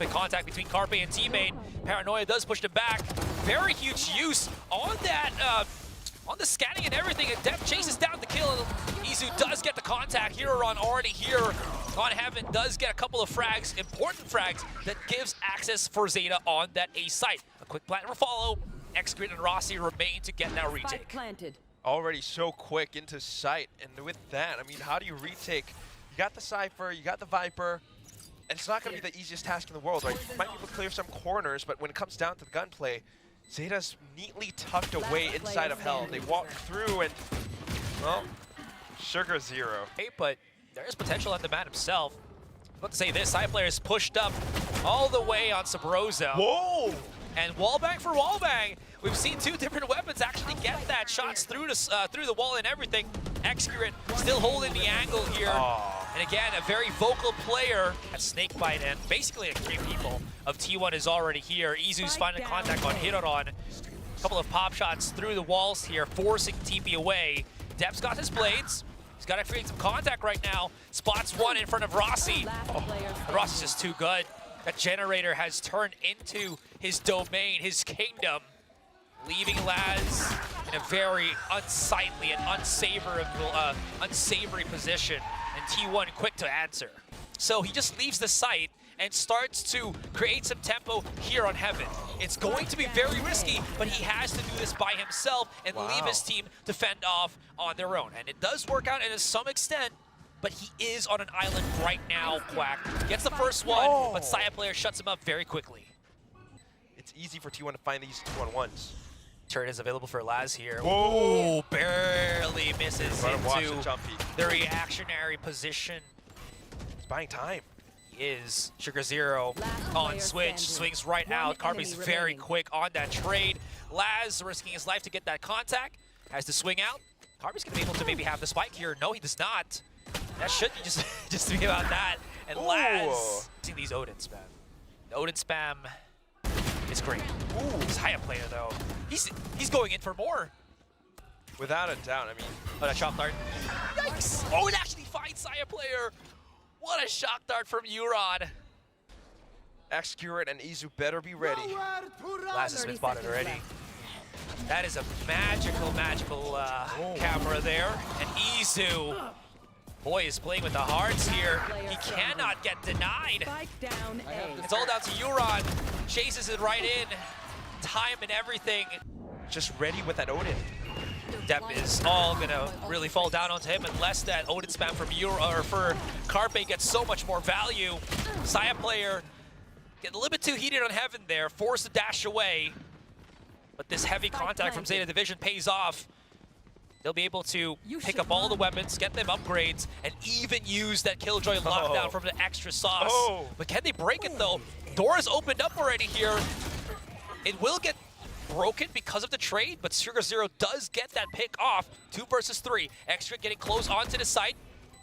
make contact between Carpe and teammate. Paranoia does push them back. Very huge use on that, on the scanning and everything, and Def chases down the kill. Izu does get the contact. Heroron already here on Heaven, does get a couple of frags, important frags, that gives access for ZETA on that A site. A quick plant will follow. X-Grid and Rossi remain to get that retake. Planted. Already so quick into sight, and with that, I mean, how do you retake? You got the Cypher, you got the Viper, and it's not going to be the easiest task in the world, right? You might be able to clear some corners, but when it comes down to the gunplay, ZETA's neatly tucked away inside of Hell. They walk through and, well, Sugar Zero. Hey, but there is potential on the man himself. I'm about to say this, Side player is pushed up all the way on Sabrosa. Whoa! And wallbang for wallbang. We've seen two different weapons actually get that. Shots through the wall and everything. X-Grid still holding the angle here. Oh. And again, a very vocal player at Snakebite, and basically like 3 people of T1 is already here. Izu's finding contact on Hiroron. A couple of pop shots through the walls here, forcing TP away. Dep's got his blades. He's got to create some contact right now. Spots one in front of Rossi. Oh, Rossi's just too good. That generator has turned into his domain, his kingdom, leaving Laz in a very unsightly and unsavory position, and T1 quick to answer. So he just leaves the site and starts to create some tempo here on Heaven. It's going to be very risky, but he has to do this by himself and leave his team to fend off on their own. And it does work out to some extent, but he is on an island right now, Quack. Gets the first one, but Saya player shuts him up very quickly. It's easy for T1 to find these 2-on-1s. Turret is available for Laz here. Whoa! Ooh, barely misses into the the reactionary position. He's buying time. He is. Sugar Zero on switch, swings right out. Carpe's very quick on that trade. Laz risking his life to get that contact, has to swing out. Carpe's gonna be able to maybe have the spike here. No, he does not. That should just be about that. And Laz, seeing these Odins, man. The Odin spam is great. Ooh, Saya player though. He's going in for more. Without a doubt, I mean. Oh, that shock dart. Yikes! Oh, it actually finds Saya player. What a shock dart from Euron. X-Curate and Izu better be ready. Laz has been spotted already. That is a magical camera there. And Izu, boy, is playing with the hearts here. He cannot get denied. It's all down to Euron. Chases it right in. Time and everything. Just ready with that Odin. Dep is all gonna really fall down onto him unless that Odin spam from for Carpe gets so much more value. Saya player get a little bit too heated on Heaven there, forced to dash away. But this heavy contact from ZETA Division pays off. They'll be able to pick up all the weapons, get them upgrades, and even use that Killjoy lockdown from the extra sauce. But can they break it though? Doors opened up already here. It will get broken because of the trade, but Sugar Zero does get that pick off. 2 versus 3. Extra getting close onto the site.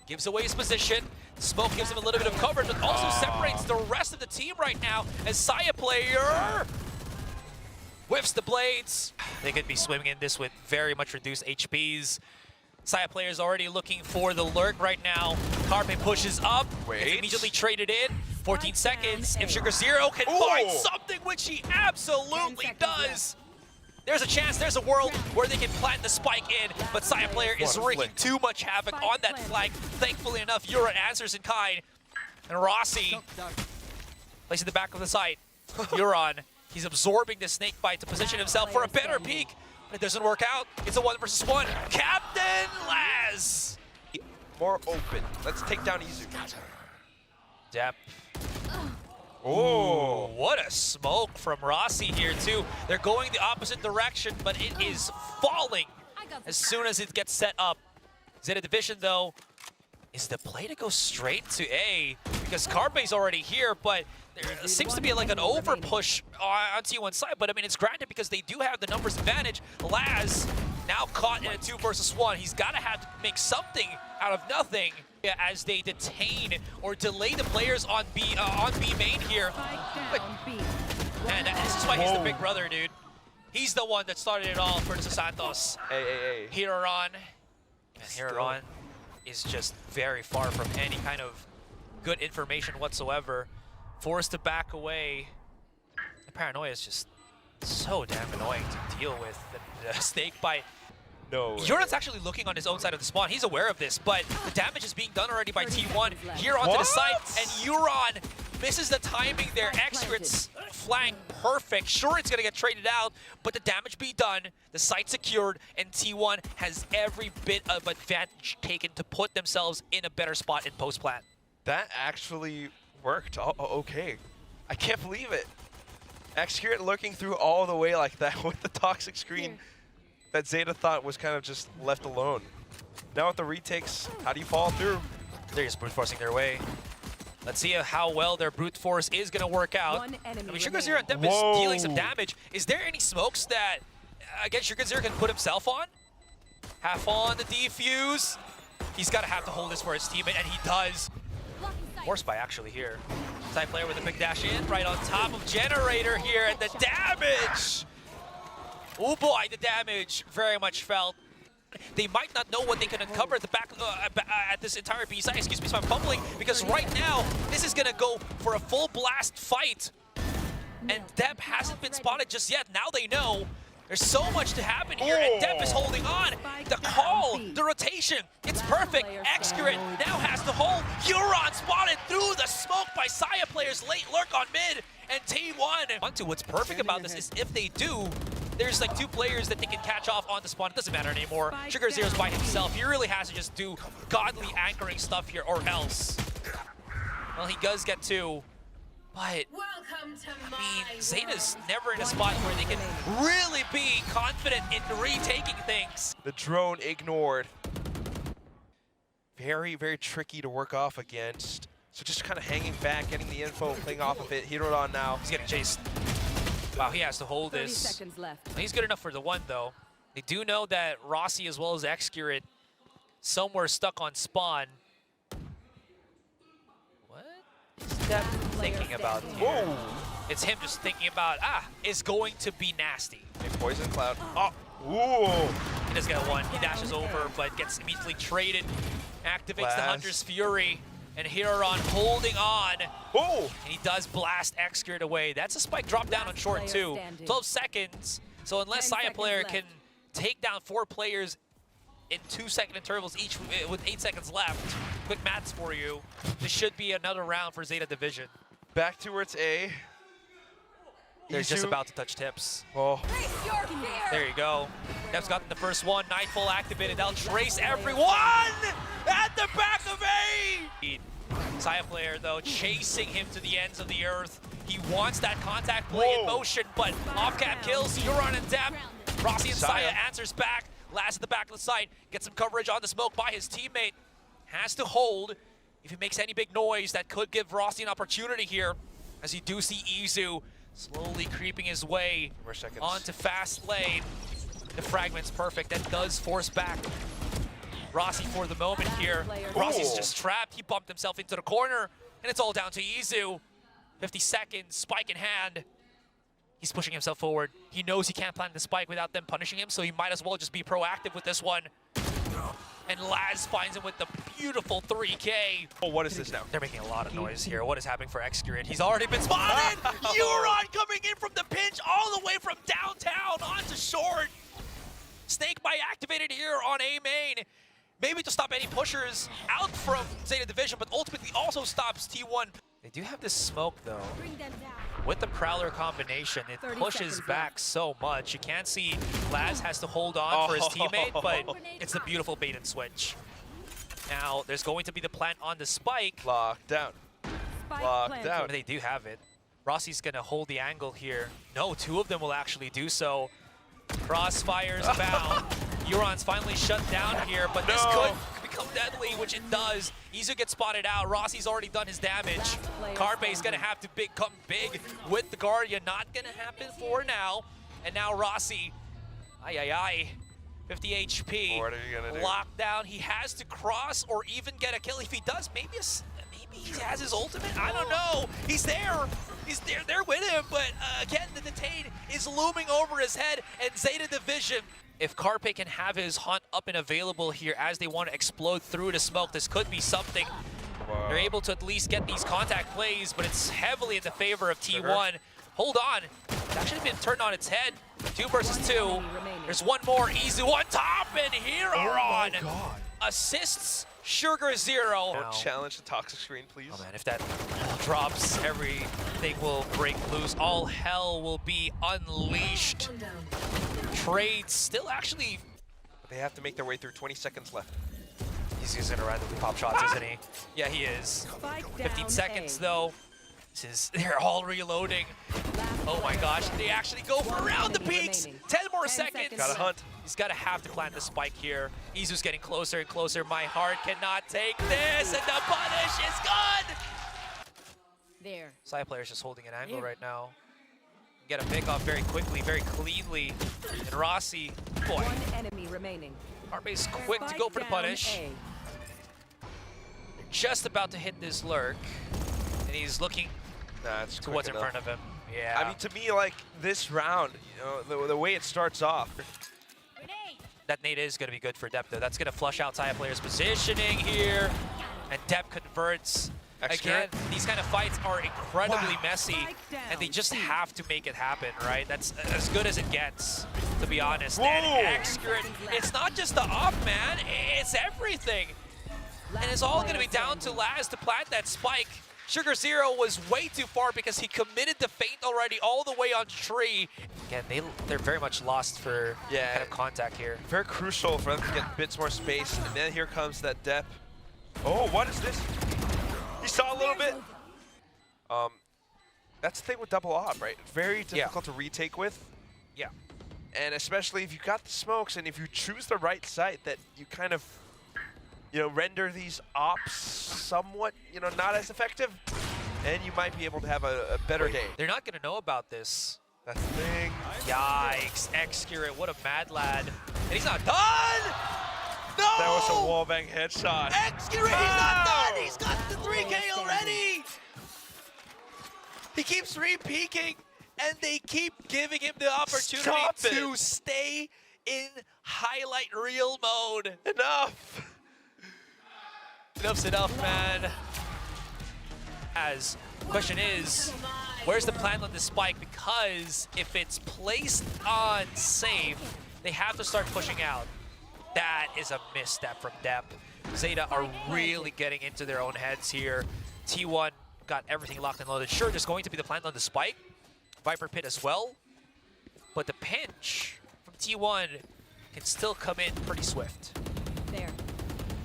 Gives away his position. The smoke gives him a little bit of cover, but also separates the rest of the team right now as Saya player whiffs the blades. They could be swimming in this with very much reduced HPs. Saya player is already looking for the lurk right now. Carpe pushes up. It's immediately traded in. 14 seconds. If Sugar Zero can find something, which he absolutely does. There's a chance, there's a world where they can plant the spike in, but Saya player is wreaking too much havoc on that flank. Thankfully enough, Euron answers in kind. And Rossi plays in the back of the site. Euron, he's absorbing the snake bite to position himself for a better peek. But it doesn't work out. It's a 1 versus 1. Captain Laz! More open. Let's take down Izu. Dep. Oh, what a smoke from Rossi here too. They're going the opposite direction, but it is falling as soon as it gets set up. ZETA Division though, is the play to go straight to A because Carpe's already here, but there seems to be like an over push on T1 side, but I mean it's granted because they do have the numbers advantage. Laz now caught in a 2 versus 1. He's got to have to make something out of nothing as they detain or delay the players on B main here. But, and this is why he's the big brother, dude. He's the one that started it all for the Santos. Hiroron. And Hiroron is just very far from any kind of good information whatsoever. forced to back away. The paranoia is just so damn annoying to deal with. The snake bite. No way. Euron's actually looking on his own side of the spawn. He's aware of this, but the damage is being done already by T1 here onto the site, and Euron misses the timing there. Excrit's flank perfect. Sure, it's gonna get traded out, but the damage be done, the site secured, and T1 has every bit of advantage taken to put themselves in a better spot in post-plant. That actually worked. Okay. I can't believe it. Excrit looking through all the way like that with the toxic screen that ZETA thought was kind of just left alone. Now with the retakes, how do you follow through? They're just brute forcing their way. Let's see how well their brute force is going to work out. I mean, Sugar and Dep is dealing some damage. Is there any smokes that, again, Sugar can put himself on? Half on the defuse. He's got to have to hold this for his teammate, and he does. Force by actually here. Side player with a big dash in, right on top of Generator here, and the damage! Oh boy, the damage very much felt. They might not know what they can uncover at the back at this entire B side. Excuse me if I'm fumbling, because right now this is gonna go for a full blast fight, and Dep hasn't been spotted just yet. Now they know. There's so much to happen here, and Dep is holding on. The call, the rotation, it's perfect. Excurrent now has to hold. Euron spotted through the smoke by Saya players. Late lurk on mid, and T1. What's perfect about this is if they do, there's like two players that they can catch off on the spawn. It doesn't matter anymore. Sugar Zero's by himself. He really has to just do godly anchoring stuff here, or else. Well, he does get two. But, I mean, ZETA's never in a spot where they can really be confident in retaking things. The drone ignored. Very, very tricky to work off against. So just kind of hanging back, getting the info, playing off of it. Heroed on now. He's getting chased. Wow, he has to hold this. 30 seconds left. He's good enough for the one, though. They do know that Rossi as well as Excurrent somewhere stuck on spawn. Dep thinking about here. Whoa! It's him just thinking about, it's going to be nasty. A poison cloud. Oh, ooh! He does get a one. He dashes over, but gets immediately traded. Activates the Hunter's Fury, and Huron holding on. Oh! And he does blast Excurrent away. That's a spike drop down on short too. 12 seconds. So unless Saya player can take down 4 players in 2-second intervals each with 8 seconds left. Quick maths for you. This should be another round for ZETA Division. Back towards A. They're just about to touch tips. Oh. There you go. Dep's gotten the first one. Nightfall activated. They'll trace everyone at the back of A! Saya player, though, chasing him to the ends of the earth. He wants that contact play in motion, but off-cap kills. Euron and Dep. Rossi and Saya answers back. Last at the back of the site, gets some coverage on the smoke by his teammate. Has to hold. If he makes any big noise, that could give Rossi an opportunity here, as you do see Izu slowly creeping his way onto fast lane. The fragment's perfect. That does force back Rossi for the moment here. Rossi's just trapped. He bumped himself into the corner, and it's all down to Izu. 50 seconds, spike in hand. He's pushing himself forward. He knows he can't plant the spike without them punishing him, so he might as well just be proactive with this one. And Laz finds him with the beautiful 3K. Oh, what is this now? They're making a lot of noise here. What is happening for Excurrent? He's already been spotted! Euron coming in from the pinch all the way from downtown onto short. Snake Bite activated here on A main. Maybe to stop any pushers out from ZETA Division, but ultimately also stops T1. They do have this smoke, though. With the Prowler combination, it pushes back so much. You can't see Laz has to hold on for his teammate, but it's a beautiful bait and switch. Now, there's going to be the plant on the spike. Locked down. Locked down. They do have it. Rossi's going to hold the angle here. No, 2 of them will actually do so. Crossfire's bound. Euron's finally shut down here, but this could become deadly, which it does. Izu gets spotted out. Rossi's already done his damage. Carpe's gonna have to come big with the Guardian. Not gonna happen for now. And now Rossi, 50 HP. What are you gonna do? Locked down. He has to cross or even get a kill. If he does, maybe he has his ultimate. I don't know. He's there. He's there with him. But again, the detain is looming over his head. And ZETA Division, if Carpe can have his hunt up and available here as they want to explode through the smoke, this could be something. Wow. They're able to at least get these contact plays, but it's heavily in the favor of T1. Hold on. It's actually been turned on its head. 2 versus 2. There's one more. Izu on top, and Heron assists Sugar Zero. Don't challenge the toxic screen, please. Oh man, if that drops, everything will break loose. All hell will be unleashed. Trades still actually... They have to make their way through. 20 seconds left. He's just gonna randomly pop shots, isn't he? Yeah, he is. 15 seconds though. They're all reloading. Oh my gosh, they actually go for around the peaks. 10 more seconds. Gotta hunt. He's gotta have to plant the spike here. Izu's getting closer and closer. My heart cannot take this, and the punish is gone. There. Side player's just holding an angle right now. Get a pick off very quickly, very cleanly. And Rossi, boy. One enemy remaining. Arbe's quick to go for the punish. Just about to hit this lurk. And he's looking to what's in front of him. Yeah. I mean, to me, like, this round, you know, the way it starts off. That nade is going to be good for Dep, though. That's going to flush out Saya player's positioning here. And Dep converts. Again, these kind of fights are incredibly messy, and they just have to make it happen, right? That's as good as it gets, to be honest. Whoa. And accurate. It's not just the off, man. It's everything. And it's all going to be down to Laz to plant that spike. Sugar Zero was way too far because he committed the feint already all the way on tree. Again, they're very much lost for kind of contact here. Very crucial for them to get bits more space. And then here comes that Dep. Oh, what is this? He saw a little bit. That's the thing with double op, right? Very difficult to retake with. Yeah. And especially if you got the smokes and if you choose the right site that you kind of, you know, render these ops somewhat, you know, not as effective, and you might be able to have a better day. They're not going to know about this. That's the thing. Yikes. X-Curate, what a mad lad. And he's not done! No! That was a wallbang headshot. X-Curate, he's not done! He's got the 3K already! He keeps re-peeking, and they keep giving him the opportunity to stay in highlight reel mode. Enough! Enough's enough, man. Question is, where's the plan on this spike? Because if it's placed on safe, they have to start pushing out. That is a misstep from Dep. ZETA are really getting into their own heads here. T1 got everything locked and loaded. Sure, there's going to be the plant on the spike. Viper Pit as well. But the pinch from T1 can still come in pretty swift. There.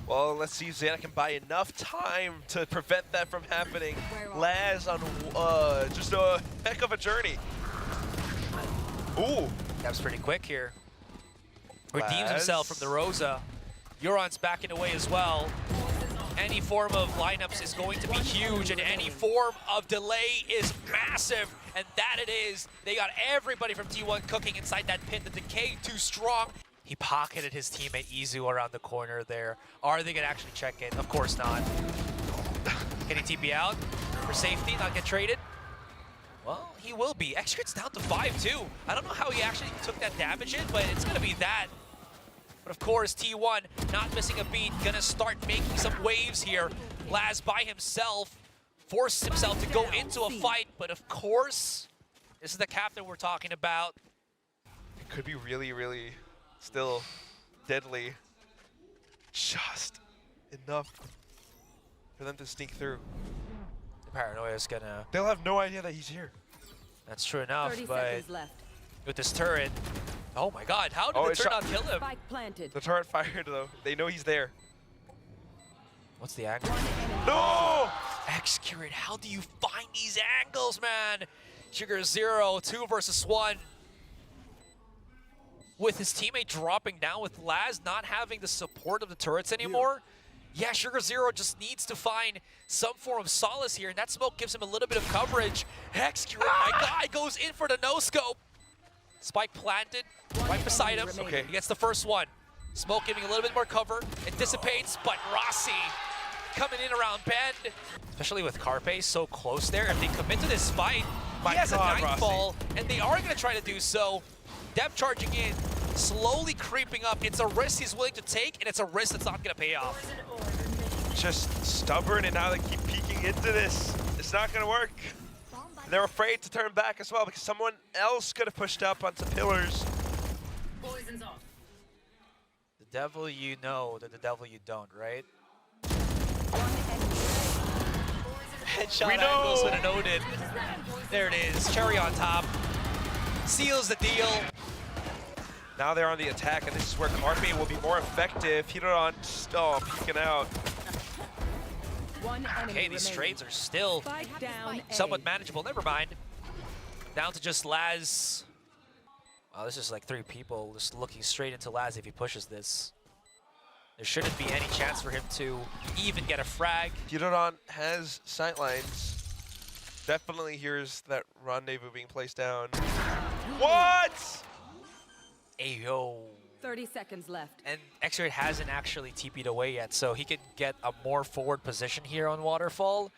Well, let's see if ZETA can buy enough time to prevent that from happening. Laz on just a heck of a journey. Ooh. That was pretty quick here. Redeems himself from the Rosa. Euron's backing away as well. Any form of lineups is going to be huge, and any form of delay is massive. And that it is. They got everybody from T1 cooking inside that pit. The decay too strong. He pocketed his teammate Izu around the corner there. Are they gonna actually check in? Of course not. Can he TP out for safety, not get traded? Well, he will be. X-Crit's down to 5 too. I don't know how he actually took that damage in, but it's gonna be that. But of course, T1 not missing a beat, gonna start making some waves here. Laz by himself, forced himself to go into a fight, but of course, this is the captain we're talking about. It could be really, really still deadly. Just enough for them to sneak through. The paranoia is gonna... They'll have no idea that he's here. That's true enough, 30 but seconds left. with this turret... Oh my god, how did the turret not kill him? Spike planted. The turret fired though. They know he's there. What's the angle? No! X-Curate, how do you find these angles, man? Sugar Zero, 2 versus 1. With his teammate dropping down, with Laz not having the support of the turrets anymore, yeah, Sugar Zero just needs to find some form of solace here, and that smoke gives him a little bit of coverage. X-Curate, my guy, goes in for the no-scope. Spike planted right beside him. Okay. He gets the first one. Smoke giving a little bit more cover. It dissipates, but Rossi coming in around bend. Especially with Carpe so close there. If they commit to this fight, he has a nightfall, and they are going to try to do so. Dep charging in, slowly creeping up. It's a risk he's willing to take, and it's a risk that's not going to pay off. just stubborn, and now they keep peeking into this. It's not going to work. They're afraid to turn back as well because someone else could have pushed up onto pillars. Poison's off. The devil you know, the devil you don't, right? Headshot We know. angles with an Odin. There it is, cherry on top. Seals the deal. Now they're on the attack, and this is where Carpe will be more effective. Hidoran still peeking out. Okay, these trades are still Down somewhat manageable. Never mind. Down to just Laz. Wow, this is like 3 people just looking straight into Laz if he pushes this. There shouldn't be any chance for him to even get a frag. Hidoran has sightlines. Definitely hears that rendezvous being placed down. What? Ayo. 30 seconds left. And X-Ray hasn't actually TP'd away yet, so he can get a more forward position here on Waterfall.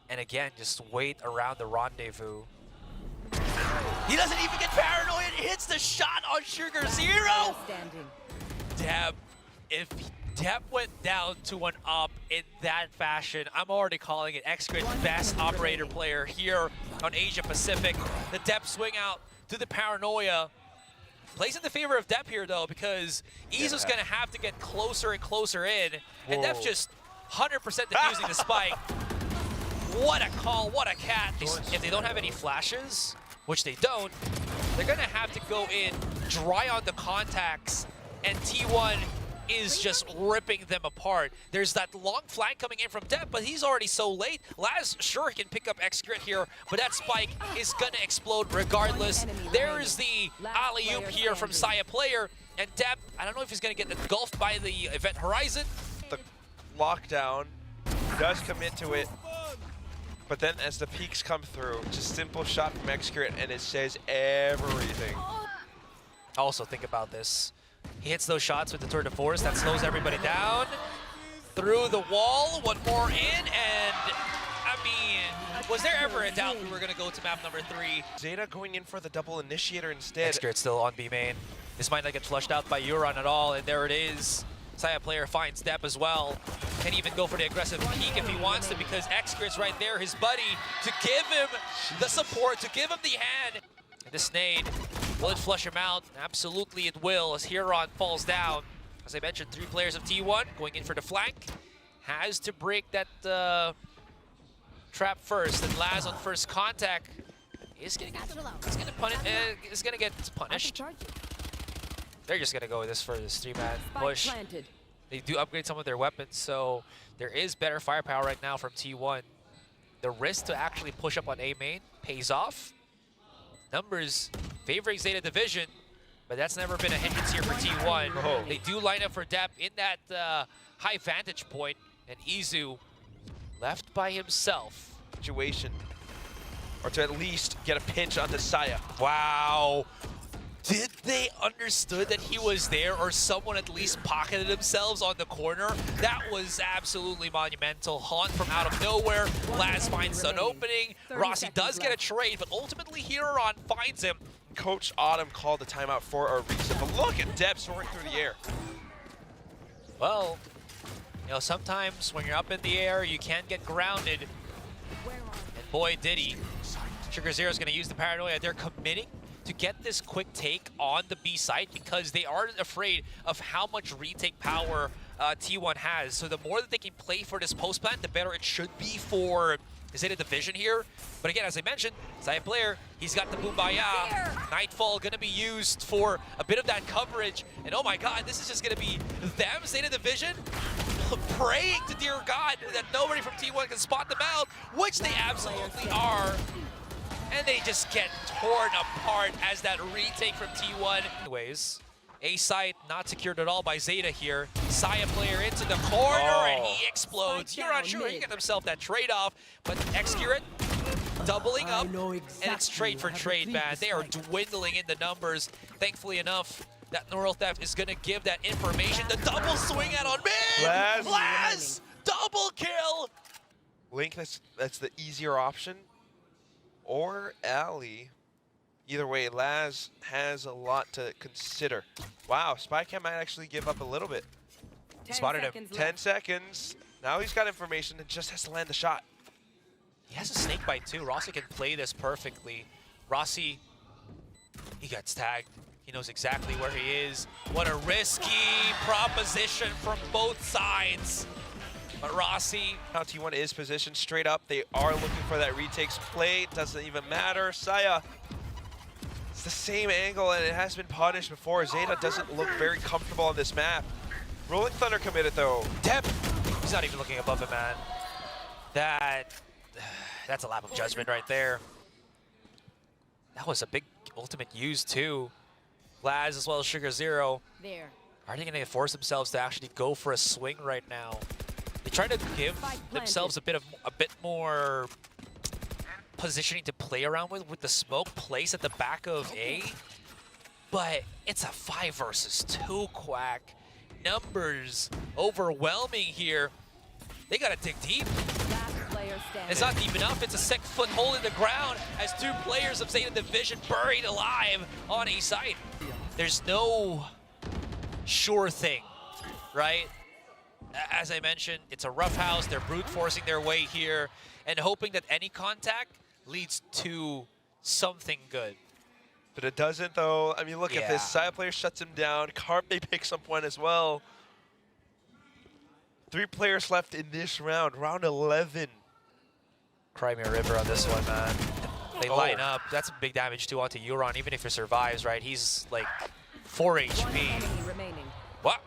And again, just wait around the rendezvous. He doesn't even get paranoid. It hits the shot on Sugar Zero. Standing. Deb, if Deb went down to an up in that fashion, I'm already calling it X-Grid's best operator player here on Asia Pacific. The Deb swing out to the paranoia. Plays in the favor of Deb here though, because Izu's gonna have to get closer and closer in, and Deb's just 100% defusing the spike. What a call, what a cat. If they don't have any flashes, which they don't, they're gonna have to go in, dry on the contacts, and T1 is just ripping them apart. There's that long flank coming in from Deb, but he's already so late. Laz sure can pick up X-Grit here, but that spike is gonna explode regardless. There is the alley-oop here from Saya player, and Deb, I don't know if he's gonna get engulfed by the event horizon. The lockdown does commit to it, but then as the peaks come through, just simple shot from X-Grit, and it says everything. Also, think about this. He hits those shots with the Tour de Force. That slows everybody down. Through the wall, one more in, and I mean, was there ever a doubt we were going to go to map number 3? ZETA going in for the double initiator instead. X-Grit still on B main. This might not get flushed out by Euron at all, and there it is. Saya player finds Dep as well. Can even go for the aggressive peek if he wants to, because X-Grit's right there, his buddy, to give him the support, to give him the hand. And this nade, will it flush him out? Absolutely it will, as Huron falls down. As I mentioned, 3 players of T1 going in for the flank. Has to break that trap first, and Laz on first contact is gonna get punished. They're just gonna go with this for the 3-man push. They do upgrade some of their weapons, so there is better firepower right now from T1. The risk to actually push up on A main pays off. Numbers favoring Zeta Division, but that's never been a hindrance here for T1. Oh. They do line up for Dep in that high vantage point, and Izu left by himself. Situation, or to at least get a pinch on the Saya. Wow. Did they understood that he was there, or someone at least pocketed themselves on the corner? That was absolutely monumental. Haunt from out of nowhere. Laz finds an opening. Rossi does get a trade, but ultimately Huron finds him. Coach Autumn called the timeout for a reason, but look at Deb soaring through the air. Well, you know, sometimes when you're up in the air, you can get grounded. And boy, did he. Sugar Zero's gonna use the paranoia. They're committing to get this quick take on the B site because they aren't afraid of how much retake power T1 has. So the more that they can play for this post plant, the better it should be for Zeta Division here. But again, as I mentioned, Saya player, he's got the Boombayah. Nightfall gonna be used for a bit of that coverage. And oh my god, this is just gonna be them, Zeta Division, praying to dear God that nobody from T1 can spot them out, which they absolutely are. And they just get torn apart as that retake from T1. Anyways, A site not secured at all by Zeta here. Saya player into the corner and he explodes. You're not sure he got himself that trade-off, but X-Curate doubling up, and it's trade for trade, man. They are dwindling in the numbers. Thankfully enough, that Neural Theft is gonna give that information. The double swing out on mid! Laz! Double kill! Link, that's the easier option. Or Ali. Either way, Laz has a lot to consider. Wow, Spycam might actually give up a little bit. spotted him. 10 seconds. Now he's got information and just has to land the shot. He has a snake bite too. Rossi can play this perfectly. Rossi, he gets tagged. He knows exactly where he is. What a risky proposition from both sides. But Rossi. Now T1 is positioned straight up. They are looking for that retakes play. Doesn't even matter. Saya, it's the same angle and it has been punished before. ZETA doesn't look very comfortable on this map. Rolling Thunder committed though. Dep, he's not even looking above him, man. That's a lap of judgment right there. That was a big ultimate use too. Laz as well as Sugar Zero. There. Are they going to force themselves to actually go for a swing right now? They try to give themselves a bit more positioning to play around with the smoke placed at the back of A. But it's a 5 versus 2 Quack. Numbers overwhelming here. They got to dig deep. It's not deep enough. It's a 6-foot hole in the ground as 2 players of ZETA Division buried alive on a site. There's no sure thing, right? As I mentioned, it's a rough house. They're brute forcing their way here and hoping that any contact leads to something good. But it doesn't though. I mean, look at this. Side player shuts him down. Carpe picks up one as well. 3 players left in this round. Round 11. Crimea River on this one, man. They line up. That's a big damage too onto Euron, even if he survives, right? He's like 4 HP. What?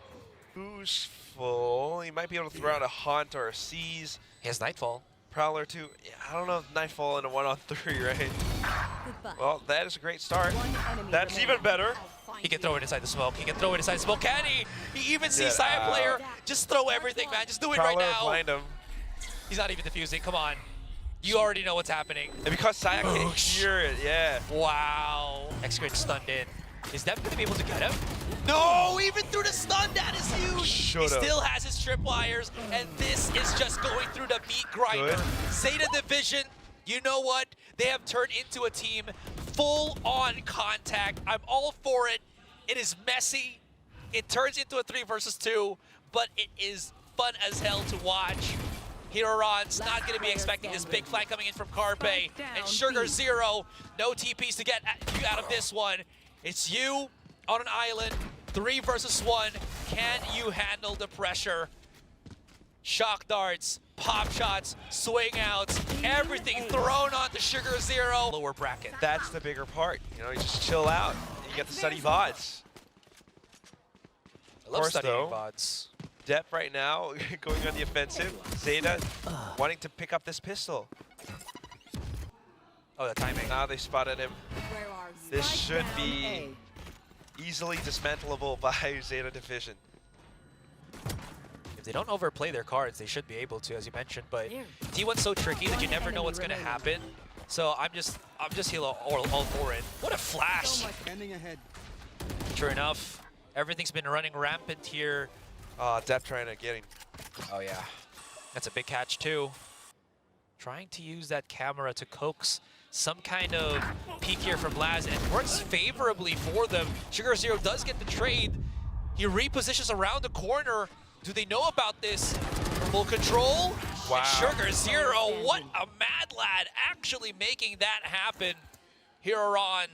Who's full? He might be able to throw out a Haunt or a Seize. He has Nightfall. Prowler too. Yeah, I don't know if Nightfall in a 1-on-3, right? Well, that is a great start. That's even better. He can throw it inside the smoke. He can throw it inside the smoke. Can he? He even sees Saya player. Just throw everything, man. Just do it right now. Blind him. He's not even defusing. Come on. You already know what's happening. And because Saya can't hear it, yeah. Wow. X-Grid stunned in. Is Dev going to be able to get him? No, even through the stun, that is huge. He still has his tripwires, and this is just going through the meat grinder. ZETA Division, you know what? They have turned into a team full-on contact. I'm all for it. It is messy. It turns into a 3 versus 2, but it is fun as hell to watch. Hiroron's not going to be expecting this big flank coming in from Carpe. And Sugar Zero, no TPs to get you out of this one. It's you on an island, 3 versus 1. Can you handle the pressure? Shock darts, pop shots, swing outs, everything thrown onto Sugar Zero. Lower bracket. That's the bigger part. You know, you just chill out. You get to study VODs. I love studying VODs. Dep right now going on the offensive. ZETA wanting to pick up this pistol. Oh, the timing. Now they spotted him. This should be easily dismantleable by ZETA Division. If they don't overplay their cards, they should be able to, as you mentioned. But T1's so tricky that you never know what's going to happen. So I'm just all for it. What a flash! Sure enough, everything's been running rampant here. Dep trying to get him. Oh yeah, that's a big catch too. Trying to use that camera to coax some kind of peek here from Laz, and it works favorably for them. Sugar Zero does get the trade. He repositions around the corner. Do they know about this? Full control. Wow. And Sugar Zero, what a mad lad, actually making that happen. Hiroron,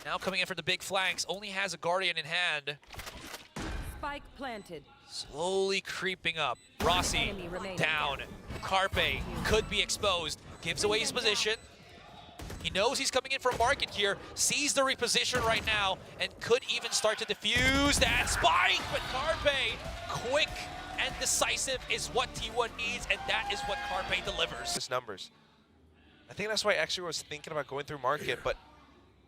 now coming in for the big flanks, only has a Guardian in hand. Spike planted. Slowly creeping up. Rossi down. Carpe could be exposed. Gives away his position. He knows he's coming in for a market here. Sees the reposition right now and could even start to defuse that spike. But Carpe, quick and decisive is what T1 needs, and that is what Carpe delivers. His numbers. I think that's why Extra was thinking about going through market, but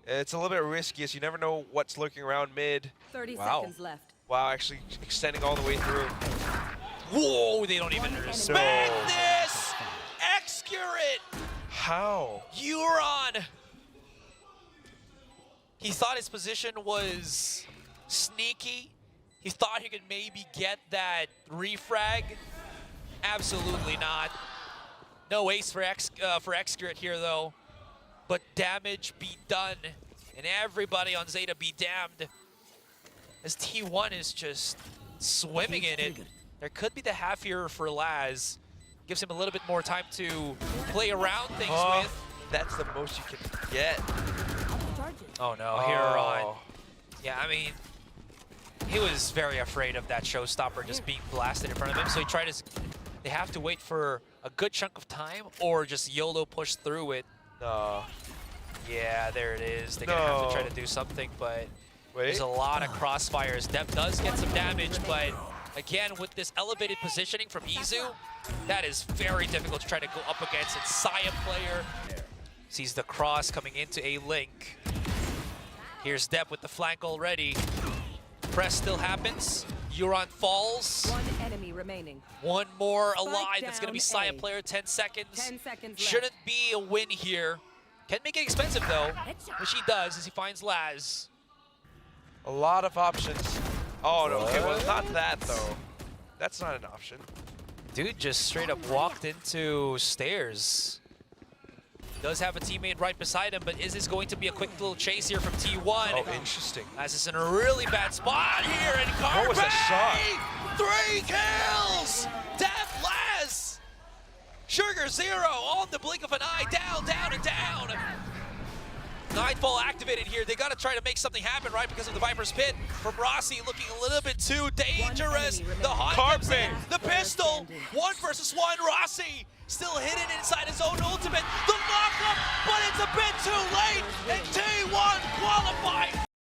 it's a little bit risky as you never know what's lurking around mid. 30 seconds left. Wow, actually extending all the way through. Whoa, they don't even respect this! Excurate! How? Euron! He thought his position was sneaky. He thought he could maybe get that refrag. Absolutely not. No ace for Excurate here though. But damage be done. And everybody on ZETA be damned. As T1 is just swimming in it. There could be the half here for Laz. Gives him a little bit more time to play around things with. That's the most you can get. Oh no, Huron. Yeah, I mean, he was very afraid of that showstopper just being blasted in front of him, so he tried to. They have to wait for a good chunk of time or just YOLO push through it. No. Yeah, there it is. They're gonna have to try to do something, but there's a lot of crossfires. Depp does get some damage, but again, with this elevated positioning from Izu, that is very difficult to try to go up against. And Saya player sees the cross coming into a link. Here's Depp with the flank already. Press still happens. Euron falls. One enemy remaining. One more alive. Spike That's going to be down Saya A. player. 10 seconds. 10 seconds left. Shouldn't be a win here. Can make it expensive though, which he does as he finds Laz. A lot of options. Oh no, okay, well not that though. That's not an option. Dude just straight up walked into stairs. Does have a teammate right beside him, but is this going to be a quick little chase here from T1? Oh, interesting. Laz is in a really bad spot here, and Carpe! What was that shot? 3 kills! Death Laz! Sugar 0 on the blink of an eye, down, down, and down. Nightfall activated here. They got to try to make something happen, right? Because of the Viper's Pit. From Rossi looking a little bit too dangerous. The Hunt comes in, the pistol. 1 versus 1. Rossi still hidden inside his own ultimate. The lockup, but it's a bit too late. And T1 qualified.